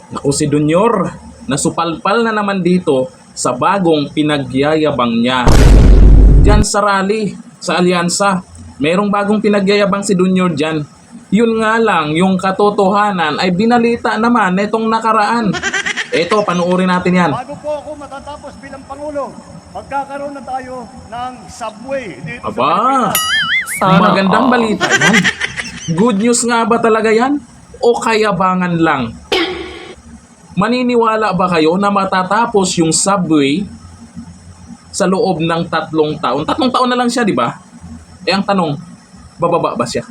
Naku si Dunyor, nasupalpal na naman dito sa bagong pinagyayabang niya. Diyan sa rally, sa alyansa, merong bagong pinagyayabang si Dunyor dyan. Yun nga lang, yung katotohanan ay binalita naman netong nakaraan. Eto, panuorin natin yan. Bago po ako matatapos bilang Pangulo, magkakaroon na tayo ng subway dito sa Aba, Pilipinas. magandang balita yan. Good news nga ba talaga yan? O kayabangan lang? Maniniwala ba kayo na matatapos yung subway sa loob ng 3 taon? 3 taon na lang siya, di ba? Eh ang tanong, bababa ba siya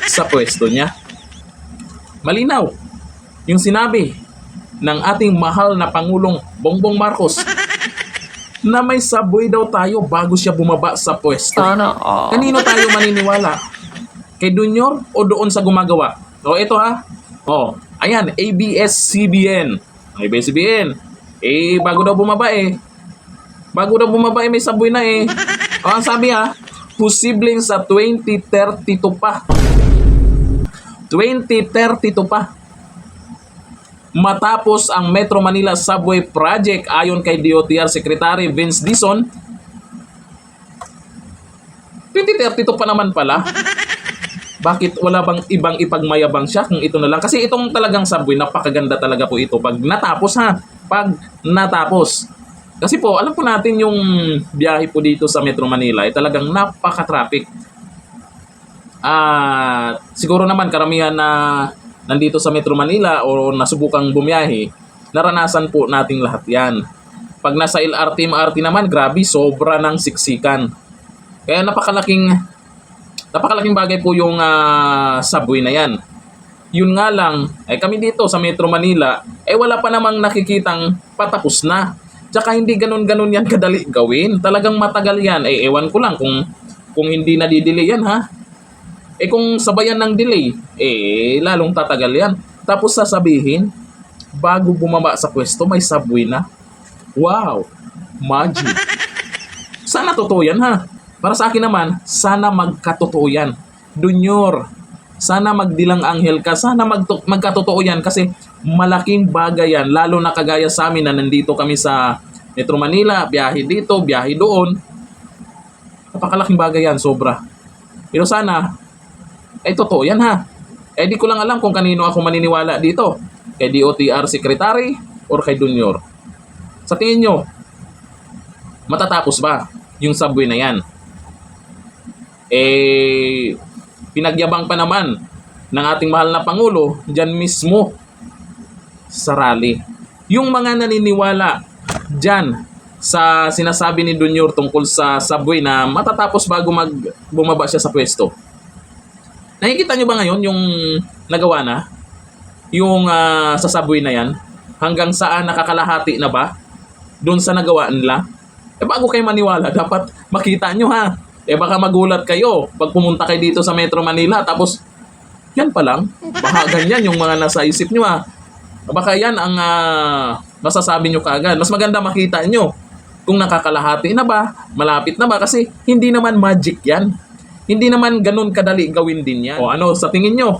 sa pwesto niya? Malinaw yung sinabi ng ating mahal na Pangulong Bongbong Marcos na may subway daw tayo bago siya bumaba sa pwesto. Sana all. Kanino tayo maniniwala? Kay Dunyor o doon sa gumagawa? O ito ha. O, ayan, ABS-CBN. ABS-CBN. Eh, bago daw bumaba eh. Bago daw bumaba eh, may subway na eh. O, ang sabi ha, posibleng sa 2032 pa. 2032 pa. Matapos ang Metro Manila Subway Project ayon kay DOTR Secretary Vince Dizon, 2032 pa naman pala. Bakit wala bang ibang ipagmayabang siya kung ito na lang? Kasi itong talagang subway, napakaganda talaga po ito. Pag natapos ha, pag natapos. Kasi po, alam po natin yung biyahe po dito sa Metro Manila ay talagang napaka-traffic. Siguro naman karamihan na nandito sa Metro Manila o nasubukang bumiyahe, naranasan po nating lahat yan. Pag nasa LRT, MRT naman, grabe, sobra ng siksikan. Kaya napakalaking bagay po yung subway na yan. Yun nga lang, ay kami dito sa Metro Manila, wala pa namang nakikitang patapos na. Tsaka hindi ganun-ganun yan kadali gawin. Talagang matagal yan. Ewan ko lang kung hindi nadidelay yan ha. Kung sabayan ng delay, lalong tatagal yan. Tapos sasabihin, bago bumaba sa pwesto, may subway na. Wow! Magic! Sana totoo yan ha. Para sa akin naman, sana magkatotoo yan. Dunyor, sana magdilang anghel ka, sana magkatotoo yan kasi malaking bagay yan. Lalo na kagaya sa amin na nandito kami sa Metro Manila, biyahe dito, biyahe doon. Napakalaking bagay yan, sobra. Pero sana, totoo yan ha. Di ko lang alam kung kanino ako maniniwala dito. Kay DOTR Secretary or kay Dunyor. Sa tingin nyo, matatapos ba yung subway na yan? Pinagyabang pa naman ng ating mahal na Pangulo dyan mismo sa rally. Yung mga naniniwala dyan sa sinasabi ni Dunyor tungkol sa subway na matatapos bago bumaba siya sa pwesto. Nakikita nyo ba ngayon yung nagawa na? Yung sa subway na yan? Hanggang saan nakakalahati na ba? Doon sa nagawa nila? Bago kayo maniwala, dapat makita nyo ha. Baka magulat kayo pag pumunta kayo dito sa Metro Manila tapos yan pa lang. Baka ganyan yung mga nasa isip nyo ha. Baka yan ang masasabi nyo kaagad. Mas maganda makita nyo kung nakakalahati na ba, malapit na ba kasi hindi naman magic yan. Hindi naman ganun kadali gawin din yan. O ano, sa tingin nyo,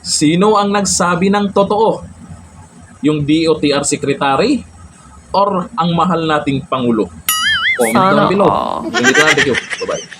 sino ang nagsabi ng totoo? Yung DOTR Secretary or ang mahal nating Pangulo? Comment down below. Thank you. Bye-bye.